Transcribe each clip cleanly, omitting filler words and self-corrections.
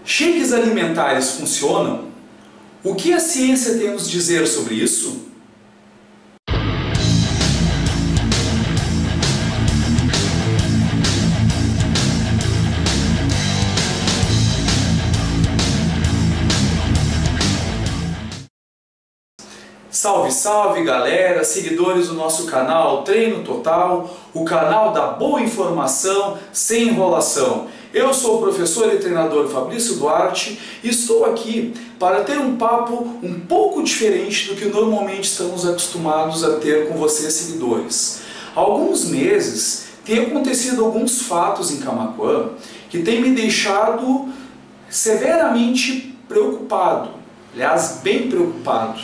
Shakes alimentares funcionam? O que a ciência tem a nos dizer sobre isso? Salve, salve galera, seguidores do nosso canal Treino Total, o canal da boa informação sem enrolação. Eu sou o professor e treinador Fabrício Duarte e estou aqui para ter um papo um pouco diferente do que normalmente estamos acostumados a ter com vocês, seguidores. Há alguns meses tem acontecido alguns fatos em Camaquã que têm me deixado severamente preocupado, aliás, bem preocupado.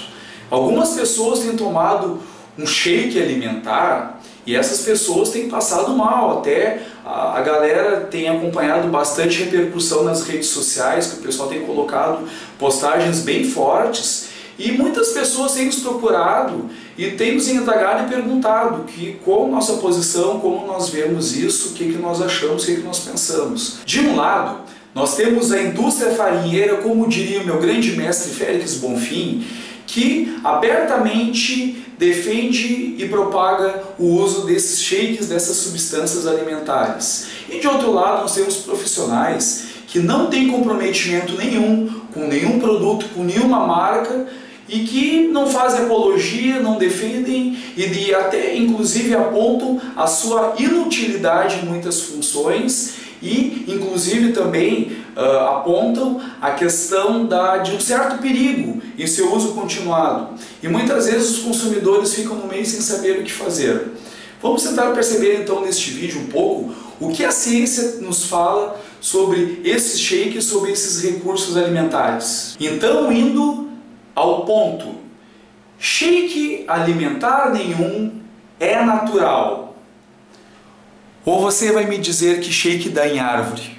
Algumas pessoas têm tomado um shake alimentar e essas pessoas têm passado mal. Até a galera tem acompanhado bastante repercussão nas redes sociais, que o pessoal tem colocado postagens bem fortes. E muitas pessoas têm nos procurado e têm nos indagado e perguntado qual a nossa posição, como nós vemos isso, o que nós achamos, o que nós pensamos. De um lado, nós temos a indústria farinheira, como diria o meu grande mestre Félix Bonfim, que abertamente defende e propaga o uso desses shakes, dessas substâncias alimentares. E de outro lado, nós temos profissionais que não têm comprometimento nenhum com nenhum produto, com nenhuma marca, e que não fazem apologia, não defendem e até inclusive apontam a sua inutilidade em muitas funções e inclusive também apontam a questão de um certo perigo em seu uso continuado. E muitas vezes os consumidores ficam no meio sem saber o que fazer. Vamos tentar perceber então neste vídeo um pouco o que a ciência nos fala sobre esses shakes, sobre esses recursos alimentares. Então, indo ao ponto, shake alimentar nenhum é natural. Ou você vai me dizer que shake dá em árvore.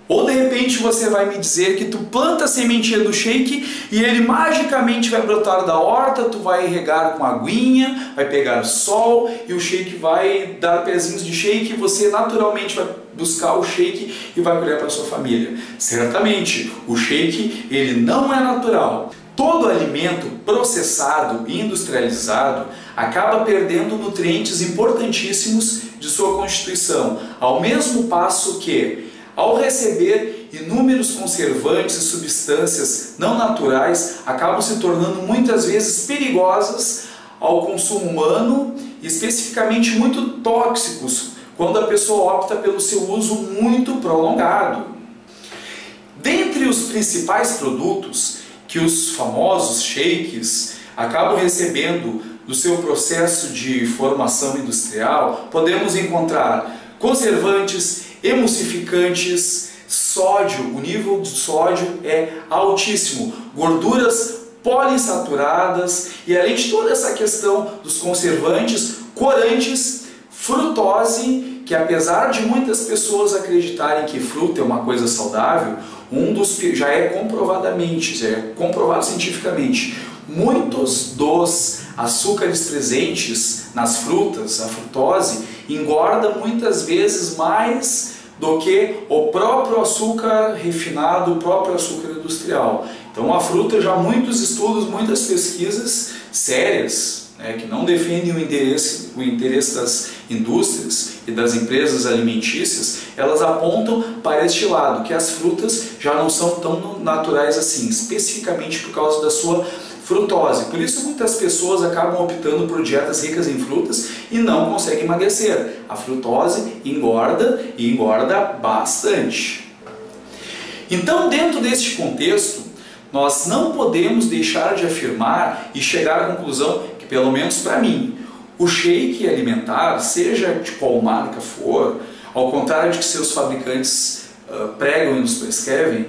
Ou de repente você vai me dizer que tu planta a sementinha do shake e ele magicamente vai brotar da horta, tu vai regar com aguinha, vai pegar sol e o shake vai dar pezinhos de shake e você naturalmente vai buscar o shake e vai colher para a sua família. Certamente, o shake ele não é natural. Todo alimento processado e industrializado acaba perdendo nutrientes importantíssimos de sua constituição, ao mesmo passo que, ao receber inúmeros conservantes e substâncias não naturais, acabam se tornando muitas vezes perigosas ao consumo humano e especificamente muito tóxicos quando a pessoa opta pelo seu uso muito prolongado. Dentre os principais produtos que os famosos shakes acabam recebendo do seu processo de formação industrial, podemos encontrar conservantes, emulsificantes, sódio, o nível de sódio é altíssimo, gorduras poliinsaturadas e além de toda essa questão dos conservantes, corantes, frutose, que apesar de muitas pessoas acreditarem que fruta é uma coisa saudável, já é comprovado cientificamente, muitos dos açúcares presentes nas frutas, a frutose, engorda muitas vezes mais do que o próprio açúcar refinado, o próprio açúcar industrial. Então a fruta, já muitos estudos, muitas pesquisas sérias, que não defendem o interesse das indústrias e das empresas alimentícias, elas apontam para este lado, que as frutas já não são tão naturais assim, especificamente por causa da sua frutose. Por isso muitas pessoas acabam optando por dietas ricas em frutas e não conseguem emagrecer. A frutose engorda e engorda bastante. Então, dentro deste contexto, nós não podemos deixar de afirmar e chegar à conclusão que, pelo menos para mim, o shake alimentar, seja de qual marca for, ao contrário de que seus fabricantes pregam e nos prescrevem,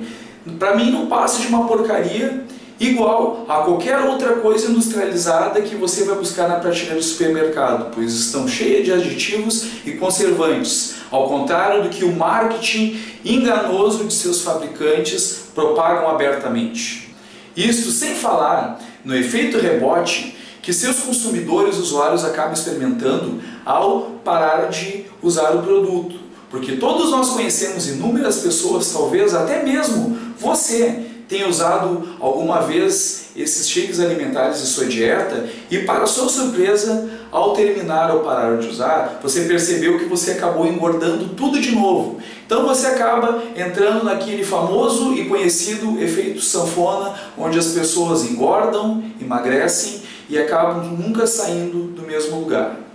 para mim não passa de uma porcaria igual a qualquer outra coisa industrializada que você vai buscar na prateleira do supermercado, pois estão cheias de aditivos e conservantes, ao contrário do que o marketing enganoso de seus fabricantes propagam abertamente. Isso sem falar no efeito rebote que seus consumidores usuários acabam experimentando ao parar de usar o produto. Porque todos nós conhecemos inúmeras pessoas, talvez até mesmo você tenha usado alguma vez esses shakes alimentares em sua dieta e, para sua surpresa, ao terminar ou parar de usar, você percebeu que você acabou engordando tudo de novo. Então você acaba entrando naquele famoso e conhecido efeito sanfona, onde as pessoas engordam, emagrecem e acabam nunca saindo do mesmo lugar.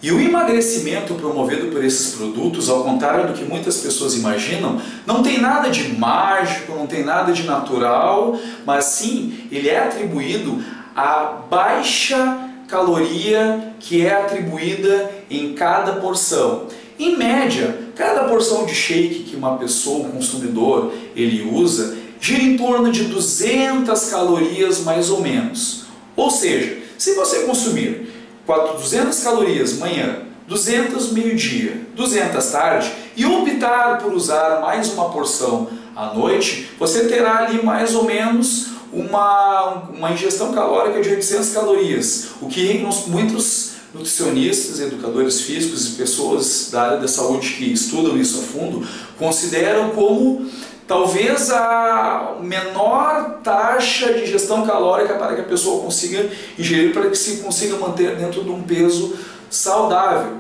E o emagrecimento promovido por esses produtos, ao contrário do que muitas pessoas imaginam, não tem nada de mágico, não tem nada de natural, mas sim, ele é atribuído à baixa caloria que é atribuída em cada porção. Em média, cada porção de shake que uma pessoa, um consumidor, ele usa, gira em torno de 200 calorias mais ou menos. Ou seja, se você consumir 200 calorias manhã, 200 meio-dia, 200 tarde e optar por usar mais uma porção à noite, você terá ali mais ou menos uma ingestão calórica de 800 calorias, o que muitos nutricionistas, educadores físicos e pessoas da área da saúde que estudam isso a fundo consideram como talvez a menor taxa de ingestão calórica para que a pessoa consiga ingerir, para que se consiga manter dentro de um peso saudável.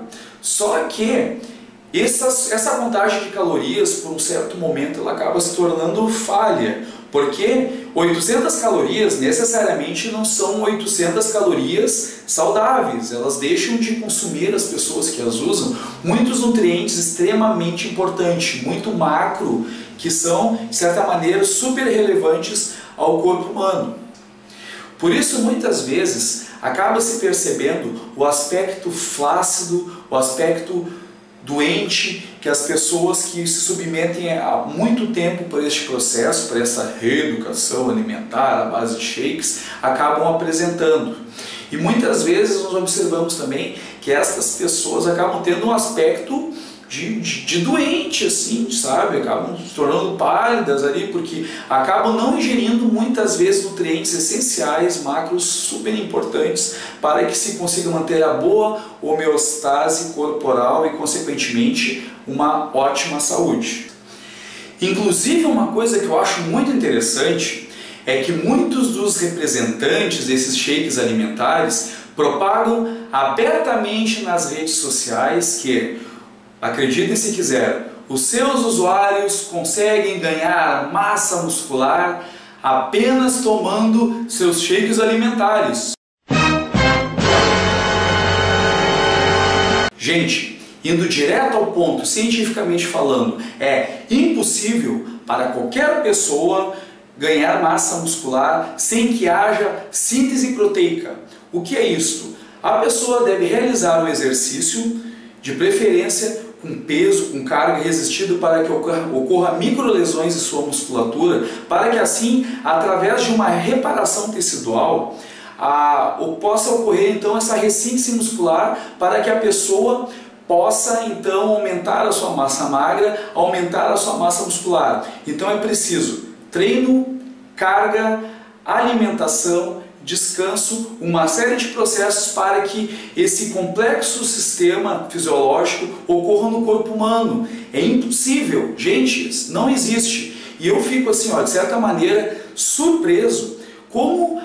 Só que essa contagem de calorias, por um certo momento, ela acaba se tornando falha, porque 800 calorias necessariamente não são 800 calorias saudáveis. Elas deixam de consumir, as pessoas que as usam, muitos nutrientes extremamente importantes, muito macro, que são, de certa maneira, super relevantes ao corpo humano. Por isso, muitas vezes, acaba se percebendo o aspecto flácido, o aspecto doente que as pessoas que se submetem há muito tempo por este processo, por essa reeducação alimentar à base de shakes, acabam apresentando. E muitas vezes nós observamos também que essas pessoas acabam tendo um aspecto de doente, assim, sabe? Acabam se tornando pálidas ali, porque acabam não ingerindo muitas vezes nutrientes essenciais, macros super importantes, para que se consiga manter a boa homeostase corporal e, consequentemente, uma ótima saúde. Inclusive, uma coisa que eu acho muito interessante é que muitos dos representantes desses shakes alimentares propagam abertamente nas redes sociais que, acreditem se quiser, os seus usuários conseguem ganhar massa muscular apenas tomando seus shakes alimentares. Gente, indo direto ao ponto, cientificamente falando, é impossível para qualquer pessoa ganhar massa muscular sem que haja síntese proteica. O que é isto? A pessoa deve realizar um exercício, de preferência com peso, com carga resistida, para que ocorra microlesões em sua musculatura, para que assim, através de uma reparação tecidual, possa ocorrer então essa ressíntese muscular, para que a pessoa possa então aumentar a sua massa magra, aumentar a sua massa muscular. Então é preciso treino, carga, alimentação, descanso, uma série de processos para que esse complexo sistema fisiológico ocorra no corpo humano. É impossível, gente, não existe. E eu fico assim, de certa maneira, surpreso como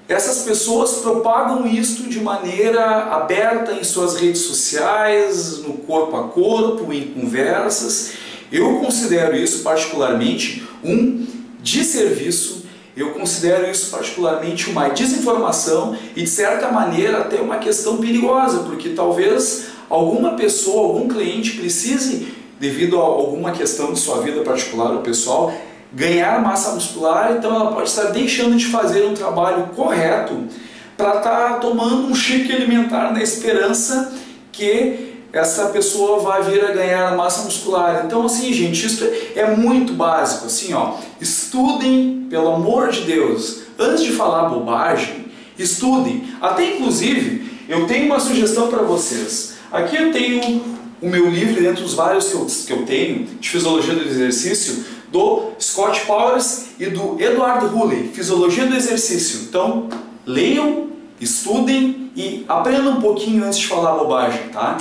essas pessoas propagam isto de maneira aberta em suas redes sociais, no corpo a corpo, em conversas. Eu considero isso particularmente um desserviço. Eu considero isso particularmente uma desinformação e, de certa maneira, até uma questão perigosa, porque talvez alguma pessoa, algum cliente precise, devido a alguma questão de sua vida particular ou pessoal, ganhar massa muscular, então ela pode estar deixando de fazer um trabalho correto para estar tomando um shake alimentar na esperança que essa pessoa vai vir a ganhar massa muscular. Então, assim, gente, isso é muito básico, assim, estudem, pelo amor de Deus, antes de falar bobagem, estudem. Até, inclusive, eu tenho uma sugestão para vocês. Aqui eu tenho o meu livro, dentre os vários que eu tenho, de Fisiologia do Exercício, do Scott Powers e do Edward Hulley, Fisiologia do Exercício. Então, leiam, estudem e aprendam um pouquinho antes de falar bobagem, tá?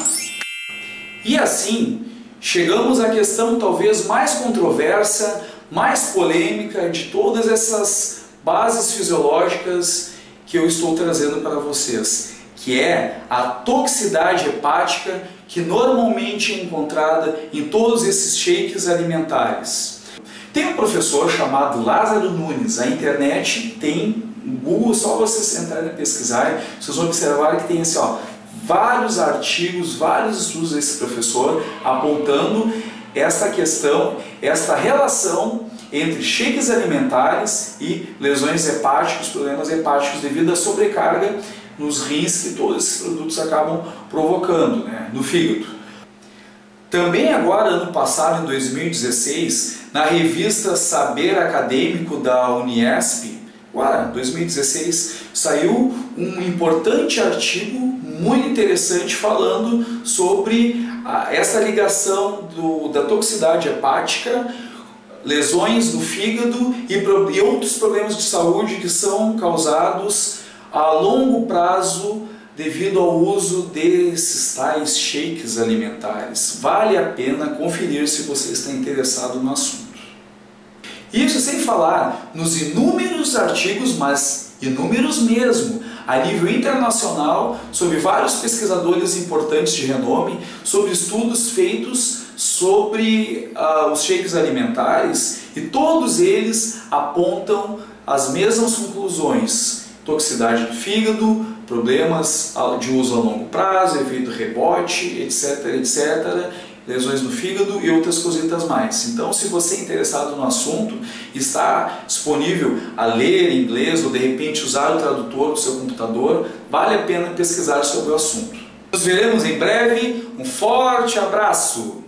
E assim, chegamos à questão talvez mais controversa, mais polêmica de todas essas bases fisiológicas que eu estou trazendo para vocês, que é a toxicidade hepática, que normalmente é encontrada em todos esses shakes alimentares. Tem um professor chamado Lázaro Nunes, a internet tem, no Google, só vocês entrarem e pesquisarem, vocês vão observar que tem assim, ó, vários artigos, vários estudos desse professor apontando esta questão, esta relação entre shakes alimentares e lesões hepáticas, problemas hepáticos devido à sobrecarga nos rins que todos esses produtos acabam provocando, né, no fígado. Também agora, ano passado, em 2016, na revista Saber Acadêmico da Uniesp, agora, 2016, saiu um importante artigo, muito interessante, falando sobre essa ligação da toxicidade hepática, lesões no fígado e outros problemas de saúde que são causados a longo prazo devido ao uso desses tais shakes alimentares. Vale a pena conferir se você está interessado no assunto. Isso sem falar nos inúmeros artigos, mas inúmeros mesmo, a nível internacional, sobre vários pesquisadores importantes de renome, sobre estudos feitos sobre os shakes alimentares, e todos eles apontam as mesmas conclusões: toxicidade do fígado, problemas de uso a longo prazo, efeito rebote, etc, etc, lesões no fígado e outras cositas mais. Então, se você é interessado no assunto, está disponível a ler em inglês ou de repente usar o tradutor do seu computador, vale a pena pesquisar sobre o assunto. Nos veremos em breve, um forte abraço!